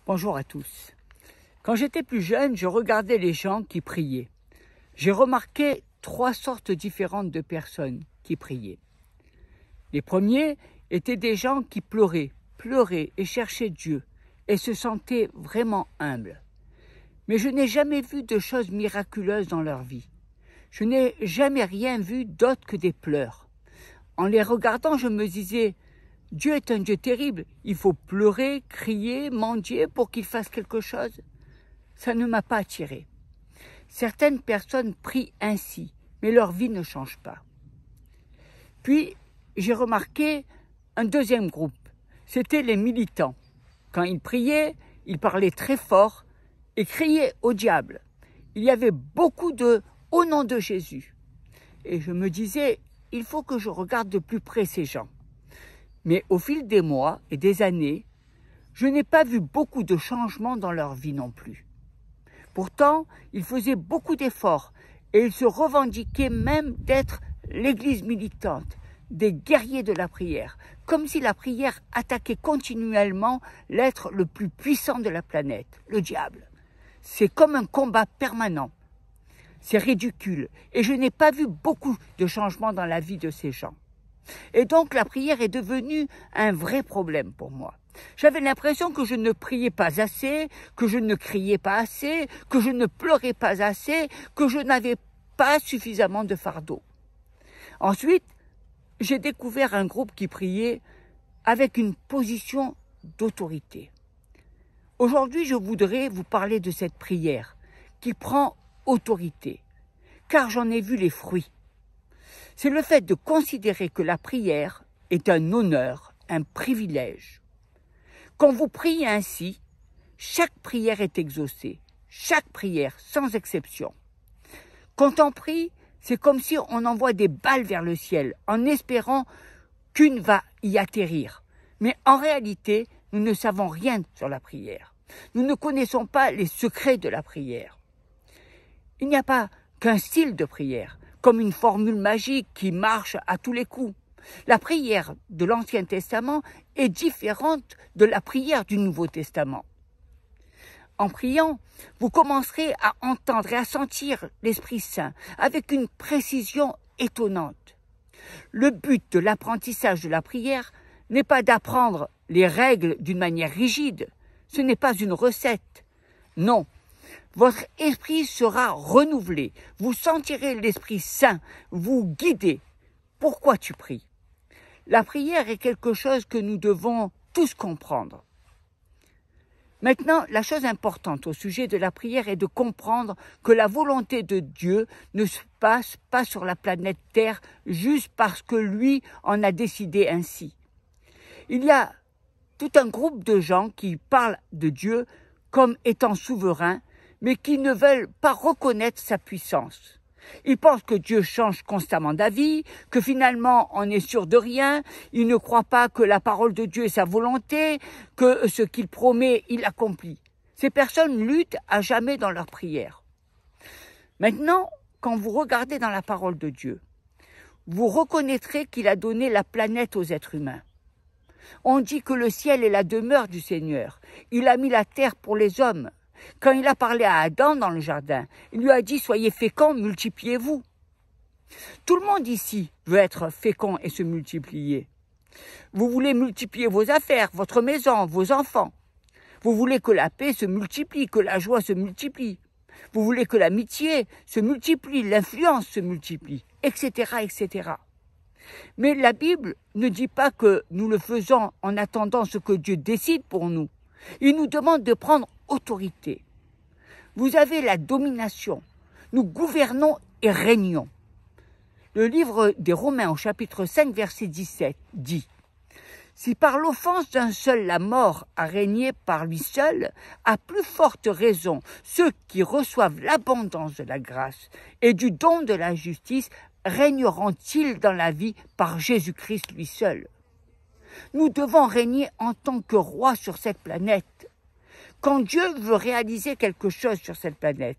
Bonjour à tous. Quand j'étais plus jeune, je regardais les gens qui priaient. J'ai remarqué 3 sortes différentes de personnes qui priaient. Les premiers étaient des gens qui pleuraient et cherchaient Dieu et se sentaient vraiment humbles. Mais je n'ai jamais vu de choses miraculeuses dans leur vie. Je n'ai jamais rien vu d'autre que des pleurs. En les regardant, je me disais, Dieu est un Dieu terrible, il faut pleurer, crier, mendier pour qu'il fasse quelque chose. Ça ne m'a pas attiré. Certaines personnes prient ainsi, mais leur vie ne change pas. Puis, j'ai remarqué un deuxième groupe, c'était les militants. Quand ils priaient, ils parlaient très fort et criaient au diable. Il y avait beaucoup de « au nom de Jésus ». Et je me disais, il faut que je regarde de plus près ces gens. Mais au fil des mois et des années, je n'ai pas vu beaucoup de changements dans leur vie non plus. Pourtant, ils faisaient beaucoup d'efforts et ils se revendiquaient même d'être l'Église militante, des guerriers de la prière, comme si la prière attaquait continuellement l'être le plus puissant de la planète, le diable. C'est comme un combat permanent. C'est ridicule et je n'ai pas vu beaucoup de changements dans la vie de ces gens. Et donc la prière est devenue un vrai problème pour moi. J'avais l'impression que je ne priais pas assez, que je ne criais pas assez, que je ne pleurais pas assez, que je n'avais pas suffisamment de fardeau. Ensuite, j'ai découvert un groupe qui priait avec une position d'autorité. Aujourd'hui, je voudrais vous parler de cette prière qui prend autorité, car j'en ai vu les fruits. C'est le fait de considérer que la prière est un honneur, un privilège. Quand vous priez ainsi, chaque prière est exaucée, chaque prière sans exception. Quand on prie, c'est comme si on envoie des balles vers le ciel en espérant qu'une va y atterrir. Mais en réalité, nous ne savons rien sur la prière. Nous ne connaissons pas les secrets de la prière. Il n'y a pas qu'un style de prière, comme une formule magique qui marche à tous les coups. La prière de l'Ancien Testament est différente de la prière du Nouveau Testament. En priant, vous commencerez à entendre et à sentir l'Esprit Saint avec une précision étonnante. Le but de l'apprentissage de la prière n'est pas d'apprendre les règles d'une manière rigide, ce n'est pas une recette. Non, votre esprit sera renouvelé, vous sentirez l'Esprit Saint vous guider. Pourquoi tu pries? La prière est quelque chose que nous devons tous comprendre. Maintenant, la chose importante au sujet de la prière est de comprendre que la volonté de Dieu ne se passe pas sur la planète Terre juste parce que lui en a décidé ainsi. Il y a tout un groupe de gens qui parlent de Dieu comme étant souverain, mais qui ne veulent pas reconnaître sa puissance. Ils pensent que Dieu change constamment d'avis, que finalement on n'est sûr de rien, ils ne croient pas que la parole de Dieu est sa volonté, que ce qu'il promet, il accomplit. Ces personnes luttent à jamais dans leur prière. Maintenant, quand vous regardez dans la parole de Dieu, vous reconnaîtrez qu'il a donné la planète aux êtres humains. On dit que le ciel est la demeure du Seigneur. Il a mis la terre pour les hommes. Quand il a parlé à Adam dans le jardin, il lui a dit « Soyez féconds, multipliez-vous ». Tout le monde ici veut être fécond et se multiplier. Vous voulez multiplier vos affaires, votre maison, vos enfants. Vous voulez que la paix se multiplie, que la joie se multiplie. Vous voulez que l'amitié se multiplie, l'influence se multiplie, etc., etc. Mais la Bible ne dit pas que nous le faisons en attendant ce que Dieu décide pour nous. Il nous demande de prendre autorité. Vous avez la domination. Nous gouvernons et régnons. Le livre des Romains au chapitre 5, verset 17 dit « Si par l'offense d'un seul la mort a régné par lui seul, à plus forte raison, ceux qui reçoivent l'abondance de la grâce et du don de la justice régneront-ils dans la vie par Jésus-Christ lui seul. » Nous devons régner en tant que roi sur cette planète. Quand Dieu veut réaliser quelque chose sur cette planète,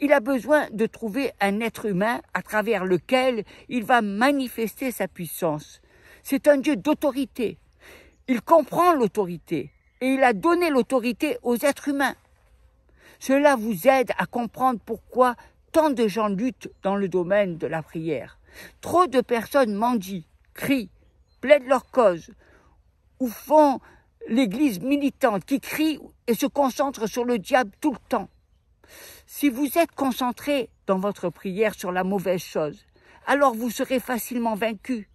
il a besoin de trouver un être humain à travers lequel il va manifester sa puissance. C'est un Dieu d'autorité. Il comprend l'autorité. et il a donné l'autorité aux êtres humains. Cela vous aide à comprendre pourquoi tant de gens luttent dans le domaine de la prière. Trop de personnes mendient, crient, plaident leur cause, ou font l'église militante qui crie et se concentre sur le diable tout le temps. Si vous êtes concentré dans votre prière sur la mauvaise chose, alors vous serez facilement vaincu.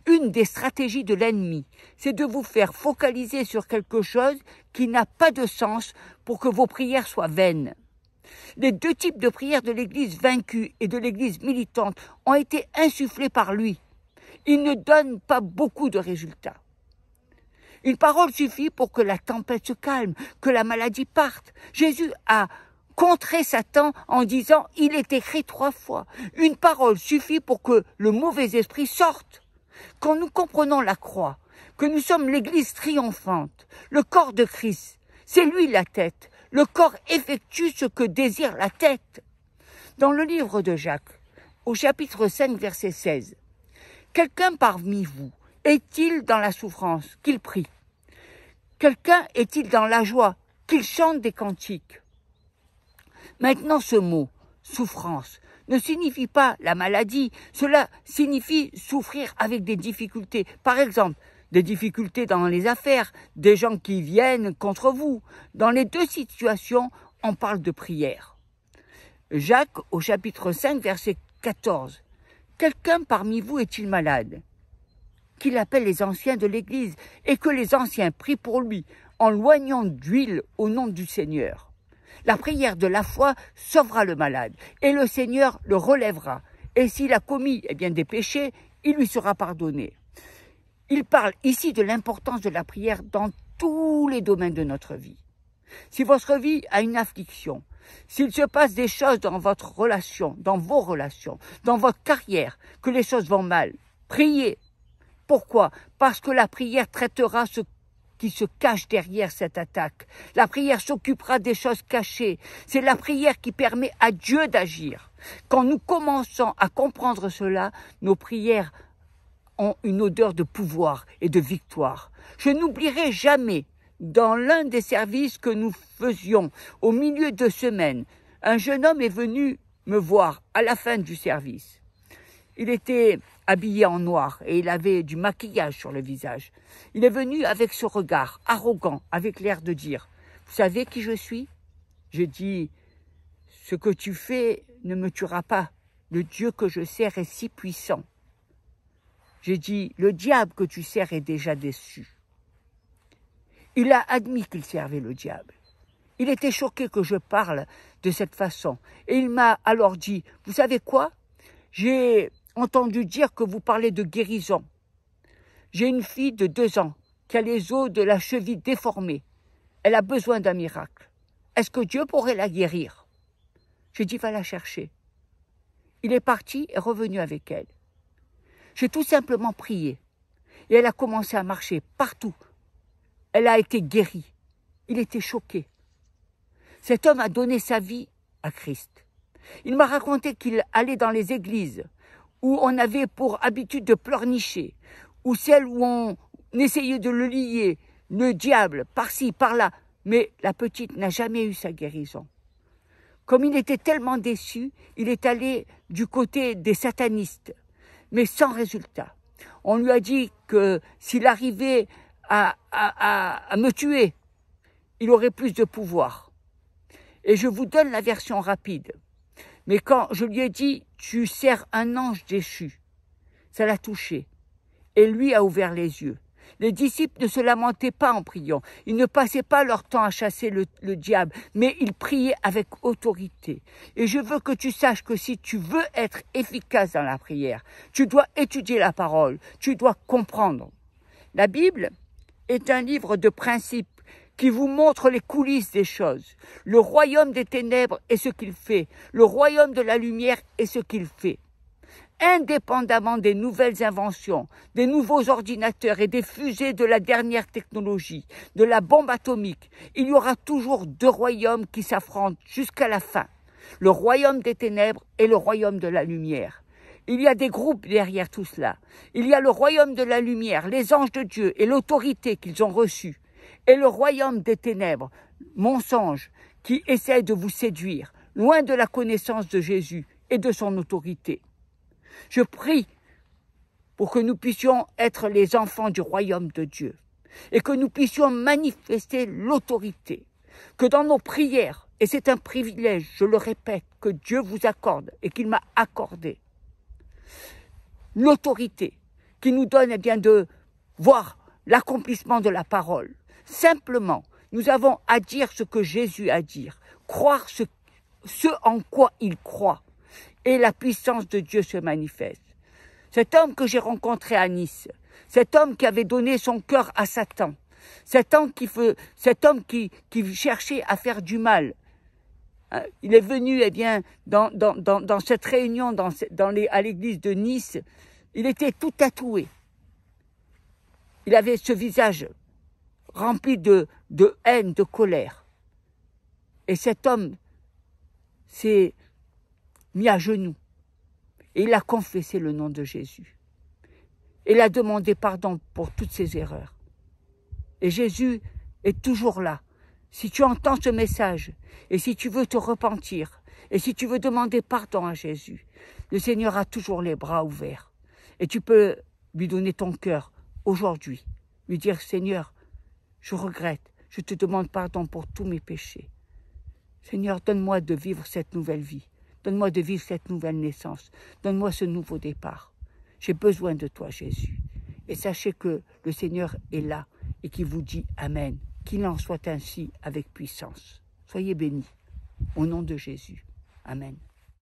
Une des stratégies de l'ennemi, c'est de vous faire focaliser sur quelque chose qui n'a pas de sens pour que vos prières soient vaines. Les deux types de prières de l'Église vaincue et de l'Église militante ont été insufflés par lui. Ils ne donnent pas beaucoup de résultats. Une parole suffit pour que la tempête se calme, que la maladie parte. Jésus a contré Satan en disant « Il est écrit 3 fois ». Une parole suffit pour que le mauvais esprit sorte. Quand nous comprenons la croix, que nous sommes l'Église triomphante, le corps de Christ, c'est lui la tête. Le corps effectue ce que désire la tête. Dans le livre de Jacques, au chapitre 5, verset 16, « Quelqu'un parmi vous est-il dans la souffrance qu'il prie? Quelqu'un est-il dans la joie qu'il chante des cantiques ?» Maintenant, ce mot, souffrance, ne signifie pas la maladie, cela signifie souffrir avec des difficultés. Par exemple, des difficultés dans les affaires, des gens qui viennent contre vous. Dans les deux situations, on parle de prière. Jacques, au chapitre 5, verset 14. « Quelqu'un parmi vous est-il malade ? Qu'il appelle les anciens de l'Église et que les anciens prient pour lui en loignant d'huile au nom du Seigneur. La prière de la foi sauvera le malade et le Seigneur le relèvera. Et s'il a commis des péchés, il lui sera pardonné. » Il parle ici de l'importance de la prière dans tous les domaines de notre vie. Si votre vie a une affliction, s'il se passe des choses dans votre relation, dans vos relations, dans votre carrière, que les choses vont mal, priez. Pourquoi? Parce que la prière traitera ce qui se cache derrière cette attaque. La prière s'occupera des choses cachées. C'est la prière qui permet à Dieu d'agir. Quand nous commençons à comprendre cela, nos prières ont une odeur de pouvoir et de victoire. Je n'oublierai jamais, dans l'un des services que nous faisions au milieu de semaine, un jeune homme est venu me voir à la fin du service. Il était habillé en noir et il avait du maquillage sur le visage. Il est venu avec ce regard arrogant, avec l'air de dire « Vous savez qui je suis ?» J'ai dit « Ce que tu fais ne me tuera pas. Le Dieu que je sers est si puissant. » J'ai dit, le diable que tu sers est déjà déçu. Il a admis qu'il servait le diable. Il était choqué que je parle de cette façon. Et il m'a alors dit, vous savez quoi? J'ai entendu dire que vous parlez de guérison. J'ai une fille de 2 ans qui a les os de la cheville déformés. Elle a besoin d'un miracle. Est-ce que Dieu pourrait la guérir? J'ai dit, va la chercher. Il est parti et revenu avec elle. J'ai tout simplement prié et elle a commencé à marcher partout. Elle a été guérie. Il était choqué. Cet homme a donné sa vie à Christ. Il m'a raconté qu'il allait dans les églises où on avait pour habitude de pleurnicher, ou celles où on essayait de le lier, le diable, par-ci, par-là. Mais la petite n'a jamais eu sa guérison. Comme il était tellement déçu, il est allé du côté des satanistes, mais sans résultat. On lui a dit que s'il arrivait à me tuer, il aurait plus de pouvoir. Et je vous donne la version rapide. Mais quand je lui ai dit, tu sers un ange déchu, ça l'a touché. Et lui a ouvert les yeux. Les disciples ne se lamentaient pas en priant. Ils ne passaient pas leur temps à chasser le diable, mais ils priaient avec autorité. Et je veux que tu saches que si tu veux être efficace dans la prière, tu dois étudier la parole, tu dois comprendre. La Bible est un livre de principes qui vous montre les coulisses des choses. Le royaume des ténèbres est ce qu'il fait. Le royaume de la lumière est ce qu'il fait. Indépendamment des nouvelles inventions, des nouveaux ordinateurs et des fusées de la dernière technologie, de la bombe atomique, il y aura toujours 2 royaumes qui s'affrontent jusqu'à la fin. Le royaume des ténèbres et le royaume de la lumière. Il y a des groupes derrière tout cela. Il y a le royaume de la lumière, les anges de Dieu et l'autorité qu'ils ont reçue. et le royaume des ténèbres, mensonge, qui essaie de vous séduire, loin de la connaissance de Jésus et de son autorité. Je prie pour que nous puissions être les enfants du royaume de Dieu et que nous puissions manifester l'autorité, que dans nos prières, et c'est un privilège, je le répète, que Dieu vous accorde et qu'il m'a accordé, l'autorité qui nous donne de voir l'accomplissement de la parole. Simplement, nous avons à dire ce que Jésus a à dire, croire ce en quoi il croit, et la puissance de Dieu se manifeste. Cet homme que j'ai rencontré à Nice, cet homme qui avait donné son cœur à Satan, cet homme qui cherchait à faire du mal, il est venu dans cette réunion à l'église de Nice, il était tout tatoué. Il avait ce visage rempli de haine, de colère. Et cet homme s'est mis à genoux et il a confessé le nom de Jésus. Il a demandé pardon pour toutes ses erreurs. Et Jésus est toujours là. Si tu entends ce message et si tu veux te repentir et si tu veux demander pardon à Jésus, le Seigneur a toujours les bras ouverts. Et tu peux lui donner ton cœur aujourd'hui, lui dire « Seigneur, je regrette, je te demande pardon pour tous mes péchés. Seigneur, donne-moi de vivre cette nouvelle vie. Donne-moi de vivre cette nouvelle naissance. Donne-moi ce nouveau départ. J'ai besoin de toi, Jésus. » Et sachez que le Seigneur est là et qu'il vous dit « Amen ». Qu'il en soit ainsi avec puissance. Soyez bénis. Au nom de Jésus. Amen.